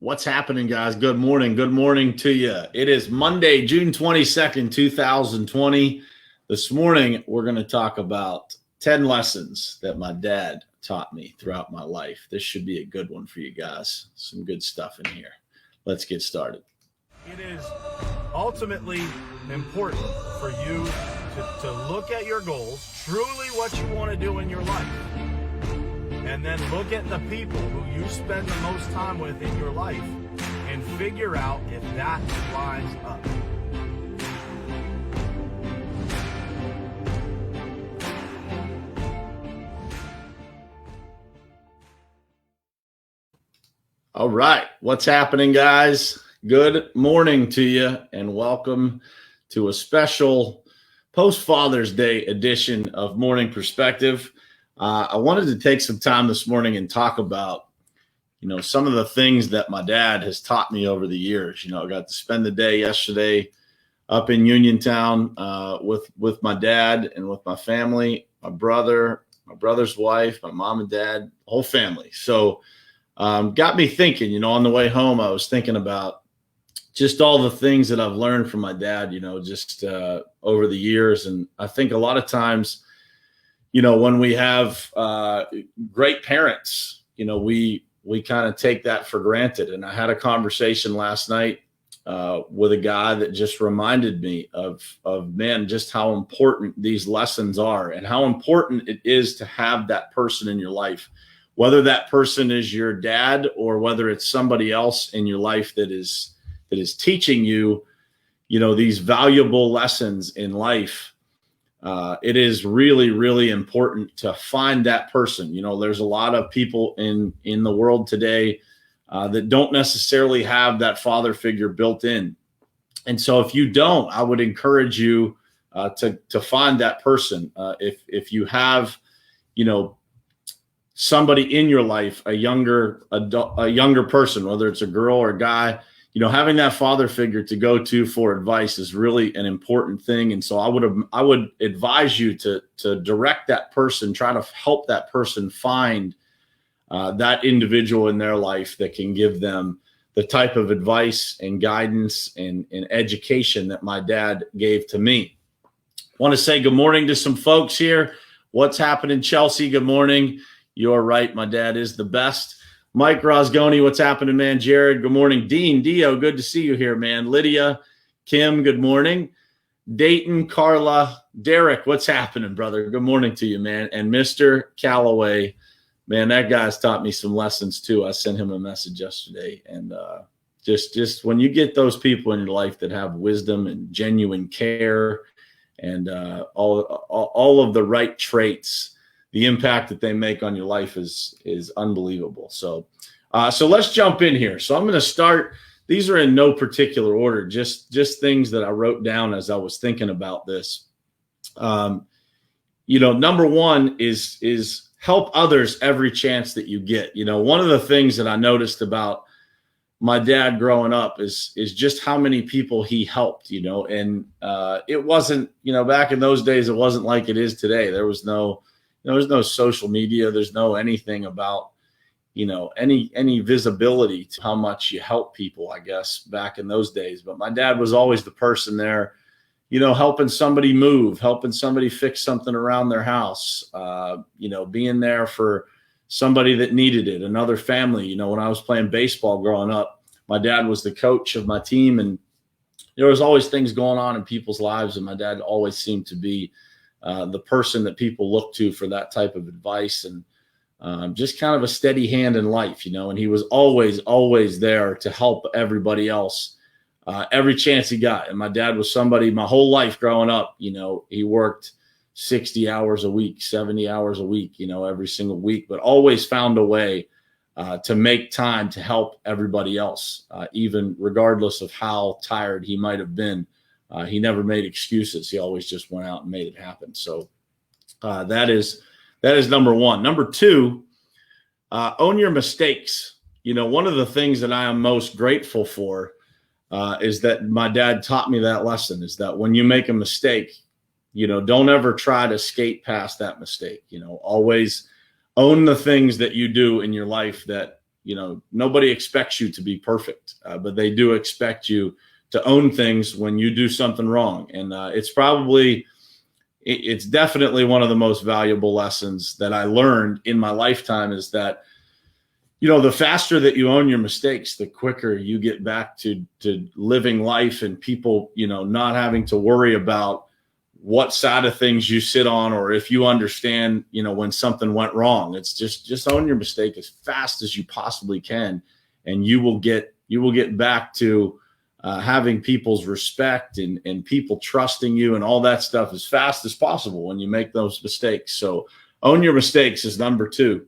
What's happening, guys? Good morning. Good morning to you. It is Monday, June 22nd, 2020. This morning, we're going to talk about 10 lessons that my dad taught me throughout my life. This should be a good one for you guys. Some good stuff in here. Let's get started. It is ultimately important for you to look at your goals, truly what you want to do in your life, and then look at the people who you spend the most time with in your life and figure out if that lines up. All right. What's happening, guys? Good morning to you, and welcome to a special post-Father's Day edition of Morning Perspective. I wanted to take some time this morning and talk about, some of the things that my dad has taught me over the years. I got to spend the day yesterday up in Uniontown with my dad and with my family, my brother's wife, my mom and dad, the whole family. So got me thinking, on the way home, I was thinking about just all the things that I've learned from my dad, just over the years. And I think a lot of times, when we have great parents, we kind of take that for granted. And I had a conversation last night with a guy that just reminded me of man, just how important these lessons are and how important it is to have that person in your life, whether that person is your dad or whether it's somebody else in your life that is teaching you, these valuable lessons in life. It is really, really important to find that person. There's a lot of people in the world today that don't necessarily have that father figure built in. And so if you don't, I would encourage you to find that person. If you have, somebody in your life, a younger person, whether it's a girl or a guy, having that father figure to go to for advice is really an important thing. And so I would advise you to direct that person, try to help that person find that individual in their life that can give them the type of advice and guidance and education that my dad gave to me. I want to say good morning to some folks here. What's happening, Chelsea? Good morning. You're right. My dad is the best. Mike Rosgoni, what's happening, man? Jared, good morning. Dean, Dio, good to see you here, man. Lydia, Kim, good morning. Dayton, Carla, Derek, what's happening, brother? Good morning to you, man. And Mr. Calloway, man, that guy's taught me some lessons too. I sent him a message yesterday. And just when you get those people in your life that have wisdom and genuine care and all of the right traits, the impact that they make on your life is unbelievable. So let's jump in here. So I'm going to start. These are in no particular order, just things that I wrote down as I was thinking about this. Number one is help others every chance that you get. One of the things that I noticed about my dad growing up is just how many people he helped, and it wasn't, back in those days, it wasn't like it is today. There's no social media. There's no anything about, any visibility to how much you help people, I guess, back in those days. But my dad was always the person there, helping somebody move, helping somebody fix something around their house, being there for somebody that needed it, another family. When I was playing baseball growing up, my dad was the coach of my team, and there was always things going on in people's lives. And my dad always seemed to be the person that people look to for that type of advice and just kind of a steady hand in life, and he was always there to help everybody else every chance he got. And my dad was somebody my whole life growing up, he worked 60 hours a week, 70 hours a week, every single week, but always found a way to make time to help everybody else, even regardless of how tired he might have been. He never made excuses. He always just went out and made it happen. So that is number one. Number two, own your mistakes. One of the things that I am most grateful for is that my dad taught me that lesson, is that when you make a mistake, don't ever try to skate past that mistake. Always own the things that you do in your life that nobody expects you to be perfect, but they do expect you to own things when you do something wrong. And it's definitely one of the most valuable lessons that I learned in my lifetime, is that, the faster that you own your mistakes, the quicker you get back to living life, and people, not having to worry about what side of things you sit on, or if you understand, when something went wrong. It's just own your mistake as fast as you possibly can, and you will get back to having people's respect and people trusting you and all that stuff as fast as possible when you make those mistakes. So own your mistakes is number 2.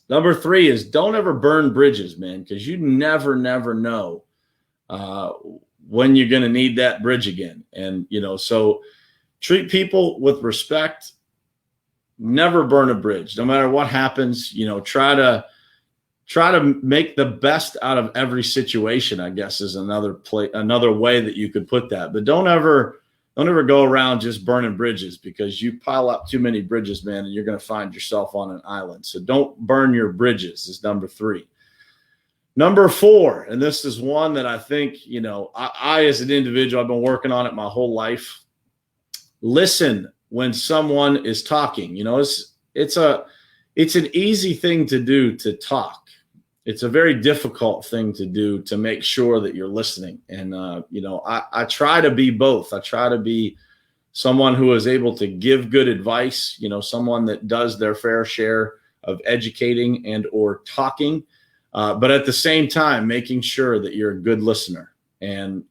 Number 3 is don't ever burn bridges, man, because you never know when you're going to need that bridge again. And, so treat people with respect. Never burn a bridge, no matter what happens. Try to make the best out of every situation, I guess, is another way that you could put that. But don't ever go around just burning bridges, because you pile up too many bridges, man, and you're going to find yourself on an island. So don't burn your bridges is number 3. Number 4, and this is one that I think, I as an individual, I've been working on it my whole life. Listen when someone is talking. It's an easy thing to do, to talk. It's a very difficult thing to do, to make sure that you're listening. And, I try to be both. I try to be someone who is able to give good advice, someone that does their fair share of educating and or talking, but at the same time, making sure that you're a good listener. And,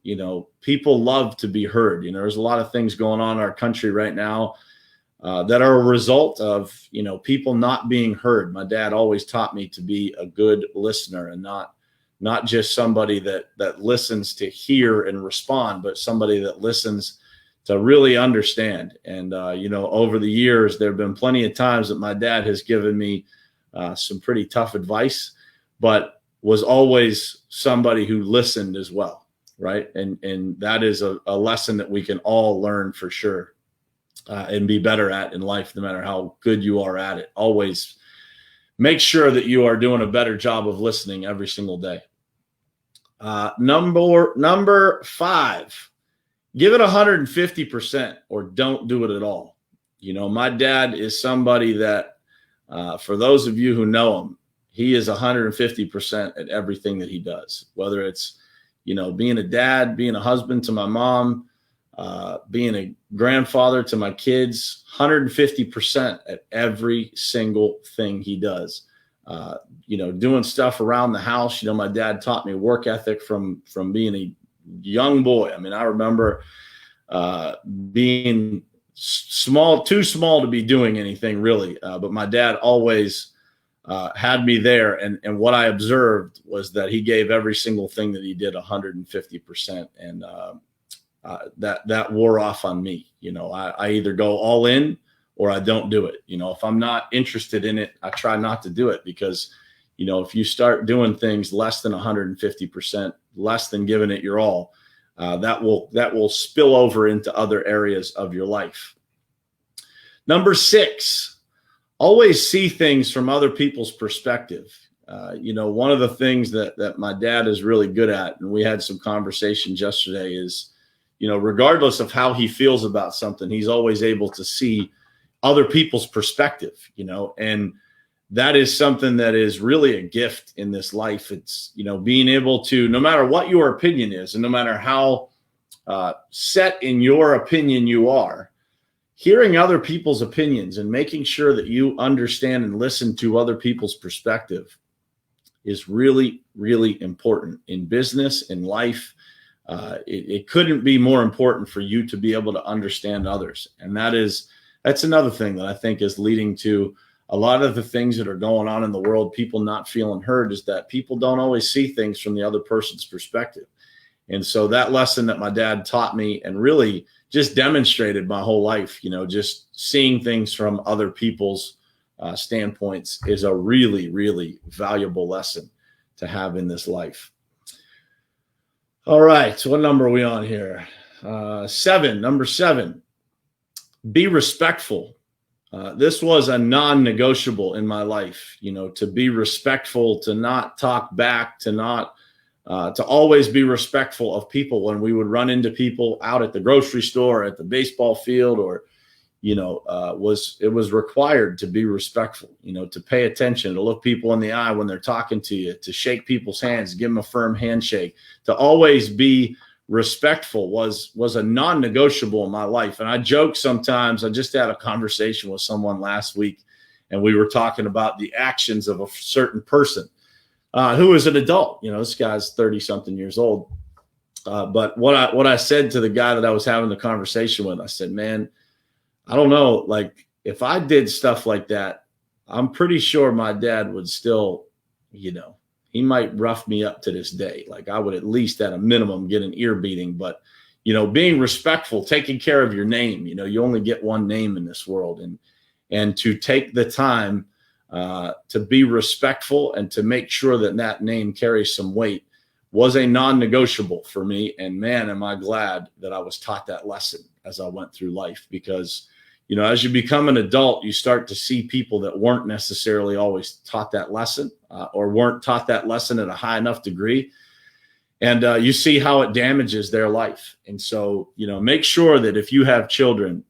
people love to be heard. There's a lot of things going on in our country right now that are a result of, people not being heard. My dad always taught me to be a good listener, and not just somebody that listens to hear and respond, but somebody that listens to really understand. And, over the years, there have been plenty of times that my dad has given me some pretty tough advice, but was always somebody who listened as well. Right. And that is a lesson that we can all learn for sure. And be better at in life, no matter how good you are at it. Always make sure that you are doing a better job of listening every single day. Number 5, give it 150% or don't do it at all. My dad is somebody that, for those of you who know him, he is 150% at everything that he does, whether it's, being a dad, being a husband to my mom, being a grandfather to my kids, 150% at every single thing he does. Doing stuff around the house. My dad taught me work ethic from being a young boy. I mean, I remember being too small to be doing anything really. But my dad always had me there. And what I observed was that he gave every single thing that he did 150%. And that wore off on me. I either go all in or I don't do it. If I'm not interested in it, I try not to do it, because, if you start doing things less than 150%, less than giving it your all, that will spill over into other areas of your life. Number 6, always see things from other people's perspective. One of the things that my dad is really good at, and we had some conversations yesterday, is, regardless of how he feels about something, he's always able to see other people's perspective, and that is something that is really a gift in this life. It's, being able to, no matter what your opinion is, and no matter how set in your opinion you are, hearing other people's opinions and making sure that you understand and listen to other people's perspective is really, really important in business, in life. It couldn't be more important for you to be able to understand others. And that's another thing that I think is leading to a lot of the things that are going on in the world, people not feeling heard, is that people don't always see things from the other person's perspective. And so that lesson that my dad taught me and really just demonstrated my whole life, just seeing things from other people's standpoints is a really, really valuable lesson to have in this life. All right. So what number are we on here? 7. Number 7, be respectful. This was a non-negotiable in my life, to be respectful, to not talk back, to always be respectful of people when we would run into people out at the grocery store, at the baseball field, or, it was required to be respectful, to pay attention, to look people in the eye when they're talking to you, to shake people's hands, give them a firm handshake, to always be respectful was a non-negotiable in my life. And I joke sometimes. I just had a conversation with someone last week, and we were talking about the actions of a certain person who is an adult. This guy's 30-something years old. But what I said to the guy that I was having the conversation with, I said, man, I don't know. Like, if I did stuff like that, I'm pretty sure my dad would still, he might rough me up to this day. Like, I would at least at a minimum get an ear beating. But, being respectful, taking care of your name, you only get one name in this world. And to take the time to be respectful and to make sure that name carries some weight was a non-negotiable for me. And man, am I glad that I was taught that lesson as I went through life, because as you become an adult, you start to see people that weren't necessarily always taught that lesson or weren't taught that lesson at a high enough degree. And you see how it damages their life. And so, make sure that if you have children,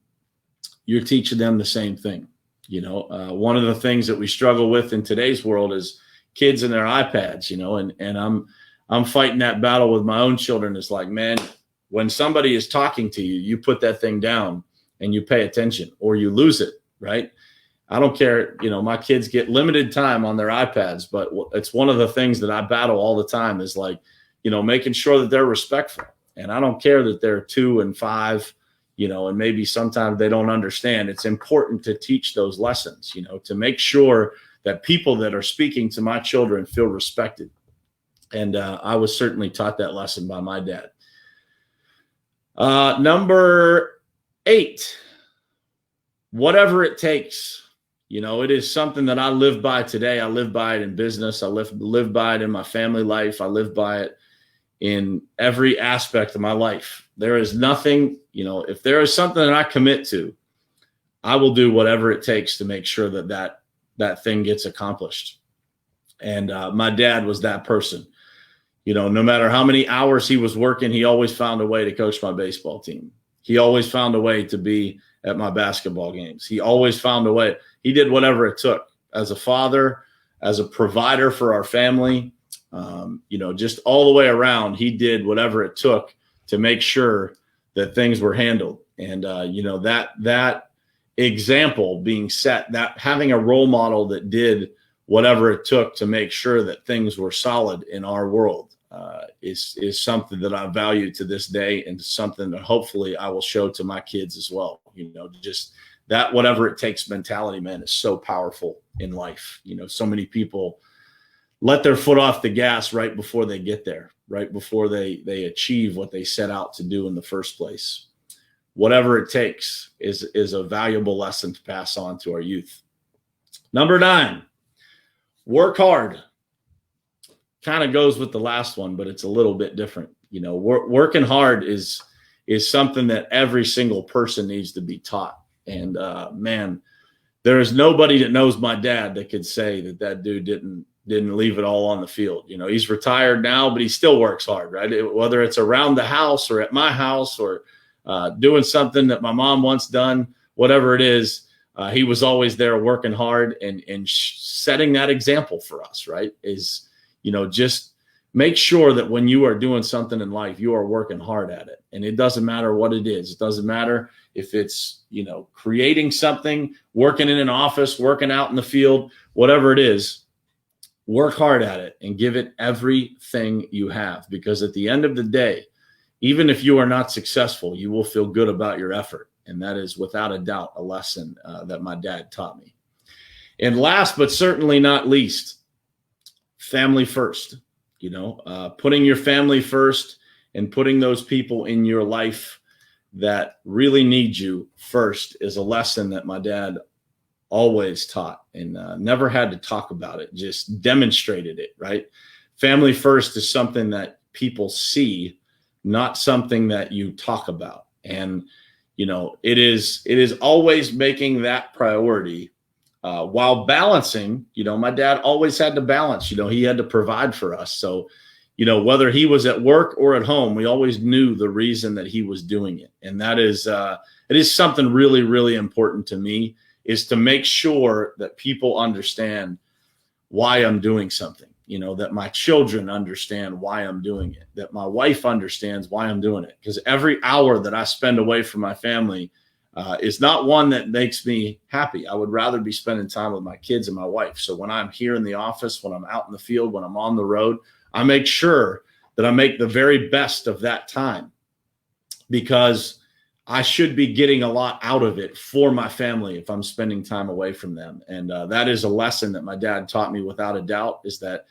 you're teaching them the same thing. One of the things that we struggle with in today's world is kids and their iPads, and I'm fighting that battle with my own children. It's like, man, when somebody is talking to you, you put that thing down and you pay attention, or you lose it, right? I don't care. My kids get limited time on their iPads, but it's one of the things that I battle all the time is like, making sure that they're respectful. And I don't care that they're 2 and 5, and maybe sometimes they don't understand. It's important to teach those lessons, to make sure that people that are speaking to my children feel respected. And I was certainly taught that lesson by my dad. Number 8, whatever it takes. It is something that I live by today. I live by it in business. I live by it in my family life. I live by it in every aspect of my life. There is nothing, if there is something that I commit to, I will do whatever it takes to make sure that thing gets accomplished. And my dad was that person. No matter how many hours he was working, he always found a way to coach my baseball team. He always found a way to be at my basketball games. He always found a way. He did whatever it took as a father, as a provider for our family, just all the way around. He did whatever it took to make sure that things were handled. And, that example being set, that having a role model that did whatever it took to make sure that things were solid in our world is something that I value to this day, and something that hopefully I will show to my kids as well. Just that whatever it takes mentality, man, is so powerful in life. So many people let their foot off the gas right before they get there, right before they achieve what they set out to do in the first place. Whatever it takes is a valuable lesson to pass on to our youth. Number 9, work hard. Kind of goes with the last one, but it's a little bit different. Working hard is something that every single person needs to be taught. And man, there is nobody that knows my dad that could say that dude didn't leave it all on the field. He's retired now, but he still works hard, right? Whether it's around the house or at my house or doing something that my mom once done, whatever it is, he was always there working hard and setting that example for us, right? Is, just make sure that when you are doing something in life, you are working hard at it. And it doesn't matter what it is. It doesn't matter if it's, creating something, working in an office, working out in the field, whatever it is, work hard at it and give it everything you have. Because at the end of the day, even if you are not successful, you will feel good about your effort. And that is without a doubt a lesson that my dad taught me. And last but certainly not least, family first. Putting your family first and putting those people in your life that really need you first is a lesson that my dad always taught, and never had to talk about it, just demonstrated it, right? Family first is something that people see, not something that you talk about. And, it is always making that priority while balancing. My dad always had to balance. He had to provide for us. So, whether he was at work or at home, we always knew the reason that he was doing it. And that is, it is something really, really important to me, is to make sure that people understand why I'm doing something, that my children understand why I'm doing it, that my wife understands why I'm doing it. Because every hour that I spend away from my family is not one that makes me happy. I would rather be spending time with my kids and my wife. So when I'm here in the office, when I'm out in the field, when I'm on the road, I make sure that I make the very best of that time, because I should be getting a lot out of it for my family if I'm spending time away from them. And that is a lesson that my dad taught me without a doubt, is that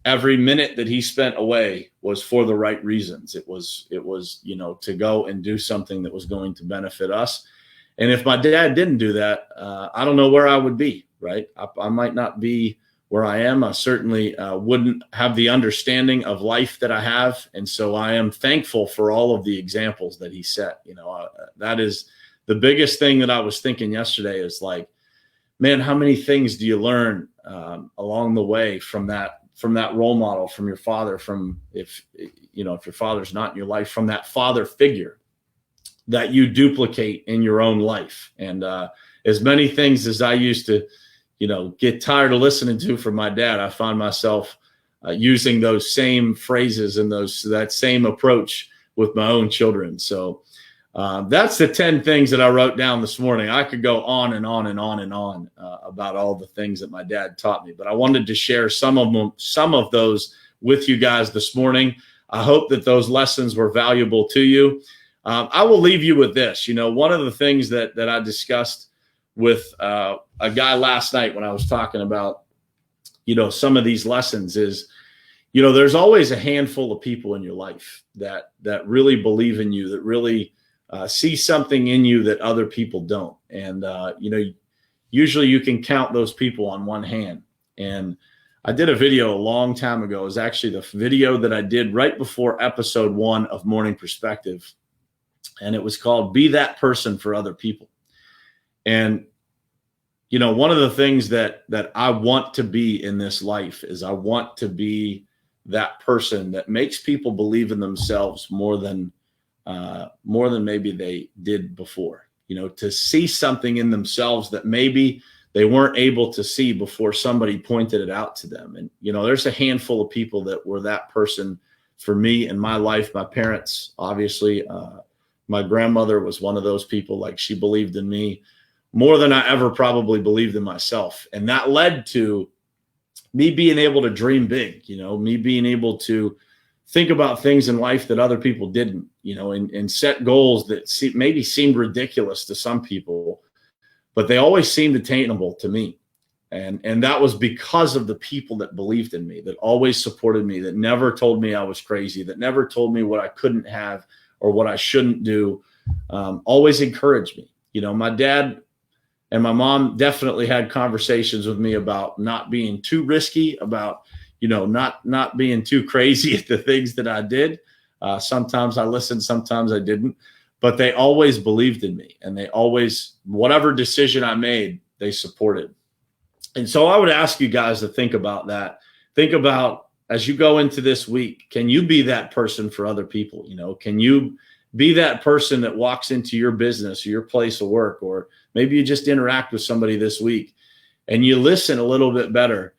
every minute that he spent away was for the right reasons. It was, to go and do something that was going to benefit us. And if my dad didn't do that, I don't know where I would be, right? I might not be where I am. I certainly wouldn't have the understanding of life that I have. And so I am thankful for all of the examples that he set. That is the biggest thing that I was thinking yesterday, is like, man, how many things do you learn along the way from that role model, from your father, from if your father's not in your life, from that father figure that you duplicate in your own life. And as many things as I used to get tired of listening to from my dad, I find myself using those same phrases and that same approach with my own children. So that's the 10 things that I wrote down this morning. I could go on and on and on and on about all the things that my dad taught me, but I wanted to share some of those with you guys this morning. I hope that those lessons were valuable to you. I will leave you with this. One of the things that I discussed with a guy last night when I was talking about, some of these lessons is, there's always a handful of people in your life that really believe in you, that really see something in you that other people don't. And, usually you can count those people on one hand. And I did a video a long time ago. It was actually the video that I did right before episode 1 of Morning Perspective. And it was called Be That Person for Other People. And, one of the things that I want to be in this life is I want to be that person that makes people believe in themselves more than maybe they did before, to see something in themselves that maybe they weren't able to see before somebody pointed it out to them. And, there's a handful of people that were that person for me in my life. My parents, obviously, my grandmother was one of those people. Like, she believed in me more than I ever probably believed in myself. And that led to me being able to dream big, me being able to think about things in life that other people didn't, and set goals that maybe seemed ridiculous to some people, but they always seemed attainable to me. And that was because of the people that believed in me, that always supported me, that never told me I was crazy, that never told me what I couldn't have or what I shouldn't do, always encouraged me. My dad and my mom definitely had conversations with me about not being too risky, about, not being too crazy at the things that I did. Sometimes I listened, sometimes I didn't, but they always believed in me, and they always, whatever decision I made, they supported. And so I would ask you guys to think about that. Think about, as you go into this week, can you be that person for other people? Can you be that person that walks into your business or your place of work, or maybe you just interact with somebody this week and you listen a little bit better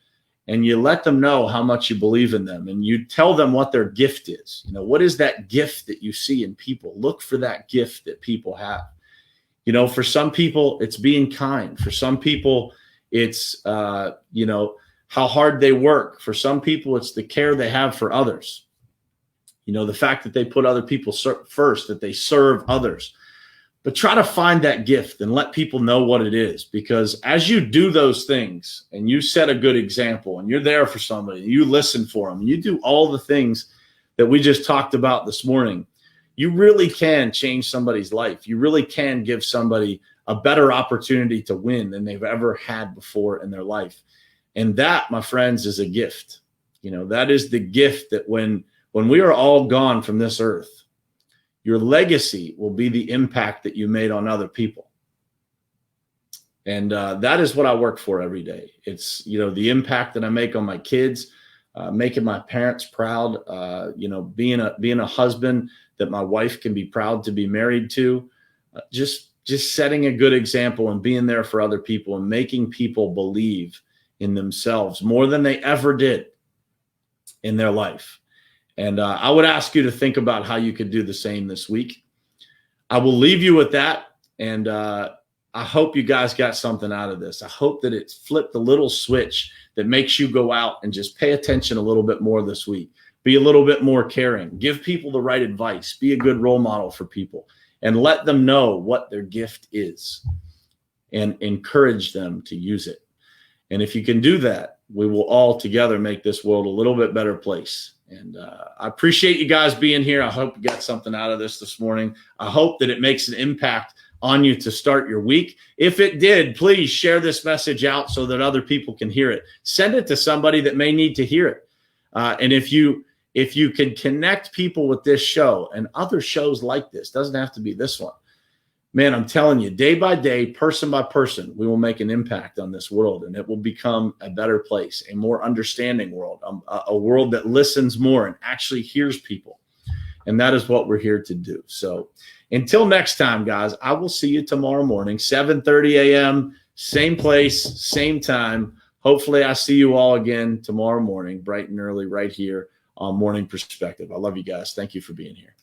and you let them know how much you believe in them, and you tell them what their gift is. What is that gift that you see in people? Look for that gift that people have. For some people, it's being kind. For some people, it's, how hard they work. For some people, it's the care they have for others. The fact that they put other people first, that they serve others. But try to find that gift and let people know what it is, because as you do those things and you set a good example and you're there for somebody, and you listen for them, and you do all the things that we just talked about this morning, you really can change somebody's life. You really can give somebody a better opportunity to win than they've ever had before in their life. And that, my friends, is a gift. That is the gift that when we are all gone from this earth, Your legacy will be the impact that you made on other people. And that is what I work for every day. It's, the impact that I make on my kids, making my parents proud, being a husband that my wife can be proud to be married to, just setting a good example and being there for other people and making people believe in themselves more than they ever did in their life. And I would ask you to think about how you could do the same this week. I will leave you with that. And I hope you guys got something out of this. I hope that it flipped a little switch that makes you go out and just pay attention a little bit more this week. Be a little bit more caring. Give people the right advice. Be a good role model for people. And let them know what their gift is. And encourage them to use it. And if you can do that, we will all together make this world a little bit better place. And I appreciate you guys being here. I hope you got something out of this morning. I hope that it makes an impact on you to start your week. If it did, please share this message out so that other people can hear it. Send it to somebody that may need to hear it. And if you can connect people with this show and other shows like this, doesn't have to be this one. Man, I'm telling you, day by day, person by person, we will make an impact on this world, and it will become a better place, a more understanding world, a world that listens more and actually hears people. And that is what we're here to do. So until next time, guys, I will see you tomorrow morning, 7:30 a.m., same place, same time. Hopefully I see you all again tomorrow morning, bright and early, right here on Morning Perspective. I love you guys. Thank you for being here.